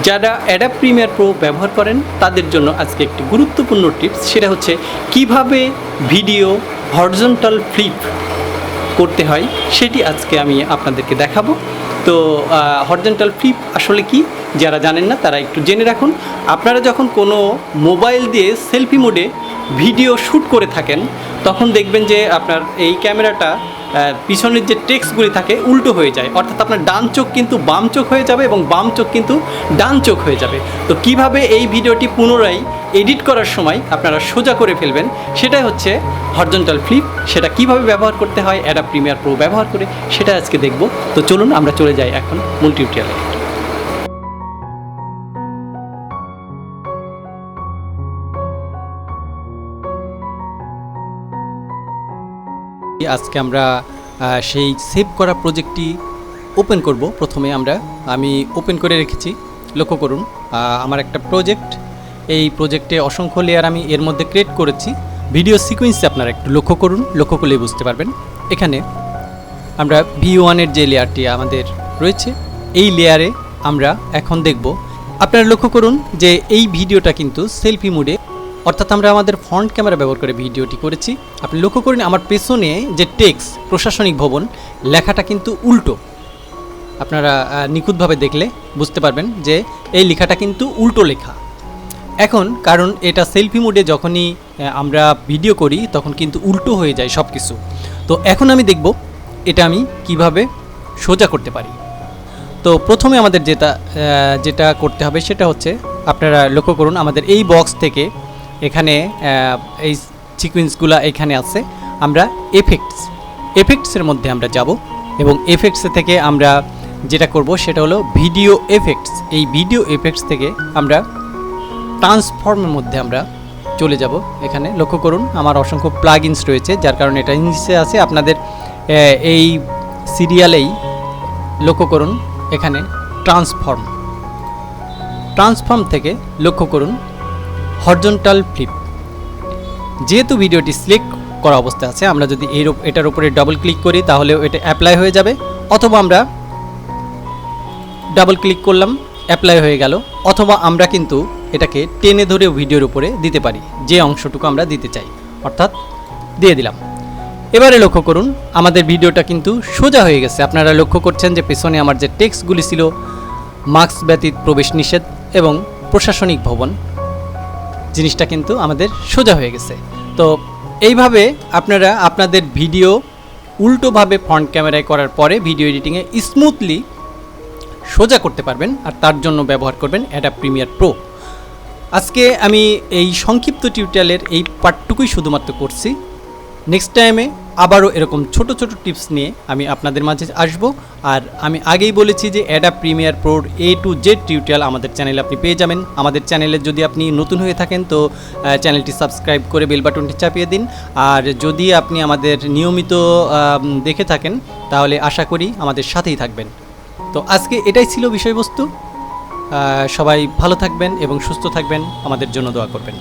যারা Adobe Premiere Pro ব্যবহার করেন তাদের জন্য আজকে একটি গুরুত্বপূর্ণ টিপস, সেটা হচ্ছে কিভাবে ভিডিও হরিজন্টাল ফ্লিপ করতে হয় সেটি আজকে আমি আপনাদেরকে দেখাবো। তো হরিজন্টাল ফ্লিপ আসলে কি, যারা জানেন না তারা একটু জেনে রাখুন। আপনারা যখন কোনো মোবাইল দিয়ে সেলফি মোডে ভিডিও শ্যুট করে থাকেন তখন দেখবেন যে আপনার এই ক্যামেরাটা পিছনের যে টেক্সটগুলি থাকে উল্টো হয়ে যায়, অর্থাৎ আপনার ডান চোখ কিন্তু বাম চোখ হয়ে যাবে এবং বাম চোখ কিন্তু ডান চোখ হয়ে যাবে। তো কিভাবে এই ভিডিওটি পুনরায় এডিট করার সময় আপনারা সোজা করে ফেলবেন সেটাই হচ্ছে হরিজন্টাল ফ্লিপ। সেটা কিভাবে ব্যবহার করতে হয় অ্যাডোব প্রিমিয়ার প্রো ব্যবহার করে সেটা আজকে দেখব। তো চলুন আমরা চলে যাই এখন মূল টিউটোরিয়ালে। আজকে আমরা সেই সেভ করা প্রজেক্টটি ওপেন করব। প্রথমে আমি ওপেন করে রেখেছি, লক্ষ্য করুন আমার একটা প্রজেক্ট, এই প্রজেক্টে অসংখ্য লেয়ার আমি এর মধ্যে ক্রিয়েট করেছি। ভিডিও সিকোয়েন্সে আপনারা একটু লক্ষ্য করুন, লক্ষ্য করলেই বুঝতে পারবেন। এখানে আমরা V1-এর যে লেয়ারটি আমাদের রয়েছে এই লেয়ারে আমরা এখন দেখব। আপনারা লক্ষ্য করুন যে এই ভিডিওটা কিন্তু সেলফি মোডে, অর্থাৎ আমরা আমাদের ফ্রন্ট ক্যামেরা ব্যবহার করে ভিডিওটি করেছি। আপনি লক্ষ্য করুন আমার পেছনে যে টেক্সট প্রশাসনিক ভবন লেখাটা কিন্তু উল্টো। আপনারা নিখুঁতভাবে দেখলে বুঝতে পারবেন যে এই লেখাটা কিন্তু উল্টো লেখা। এখন কারণ এটা সেলফি মোডে যখনই আমরা ভিডিও করি তখন কিন্তু উল্টো হয়ে যায় সব কিছু। তো এখন আমি দেখব এটা আমি কিভাবে সোজা করতে পারি। তো প্রথমে আমাদের যেটা করতে হবে সেটা হচ্ছে, আপনারা লক্ষ্য করুন আমাদের এই বক্স থেকে এখানে এই সিকোয়েন্সগুলো এখানে আছে। আমরা এফেক্টসের মধ্যে আমরা যাব এবং এফেক্টস থেকে আমরা যেটা করব সেটা হলো ভিডিও এফেক্টস। এই ভিডিও এফেক্টস থেকে আমরা ট্রান্সফর্মের মধ্যে আমরা চলে যাব। এখানে লক্ষ্য করুন আমার অসংখ্য প্লাগইনস রয়েছে, যার কারণে এটা ইংলিশে আছে। আপনাদের এই সিরিয়ালেই লক্ষ্য করুন এখানে ট্রান্সফর্ম থেকে লক্ষ্য করুন হরিজন্টাল ফ্লিপ। যেহেতু ভিডিওটি সিলেক্ট করা অবস্থায় আছে, আমরা যদি এটার উপরে ডাবল ক্লিক করি তাহলে এটা অ্যাপ্লাই হয়ে যাবে, অথবা আমরা ডাবল ক্লিক করলাম অ্যাপ্লাই হয়ে গেল, অথবা আমরা কিন্তু এটাকে টেনে ধরে ভিডিওর উপরে দিতে পারি যে অংশটুকু আমরা দিতে চাই, অর্থাৎ দিয়ে দিলাম। এবারে লক্ষ্য করুন আমাদের ভিডিওটা কিন্তু সোজা হয়ে গেছে। আপনারা লক্ষ্য করছেন যে পেছনে আমার যে টেক্সটগুলি ছিল মাস্ক ব্যতীত প্রবেশ নিষেধ এবং প্রশাসনিক ভবন, জিনিসটা কিন্তু আমাদের সোজা হয়ে গেছে। তো এইভাবে আপনারা আপনাদের ভিডিও উল্টোভাবে ফ্রন্ট ক্যামেরায় করার পরে ভিডিও এডিটিংয়ে স্মুথলি সোজা করতে পারবেন, আর তার জন্য ব্যবহার করবেন অ্যাডোব প্রিমিয়ার প্রো। আজকে আমি এই সংক্ষিপ্ত টিউটোরিয়ালের এই পার্টটুকুই শুধুমাত্র করছি। নেক্সট টাইমে আবারও এরকম ছোট ছোট টিপস নিয়ে আমি আপনাদের মাঝে আসব। আর আমি আগেই বলেছি যে অ্যাডোব প্রিমিয়ার প্রোর A to Z টিউটোরিয়াল আমাদের চ্যানেলে আপনি পেয়ে যাবেন। আমাদের চ্যানেলে যদি আপনি নতুন হয়ে থাকেন তো চ্যানেলটি সাবস্ক্রাইব করে বেল বাটনটি চাপিয়ে দিন। আর যদি আপনি আমাদের নিয়মিত দেখে থাকেন তাহলে আশা করি আমাদের সাথেই থাকবেন। তো আজকে এটাই ছিল বিষয়বস্তু। সবাই ভালো থাকবেন এবং সুস্থ থাকবেন, আমাদের জন্য দোয়া করবেন।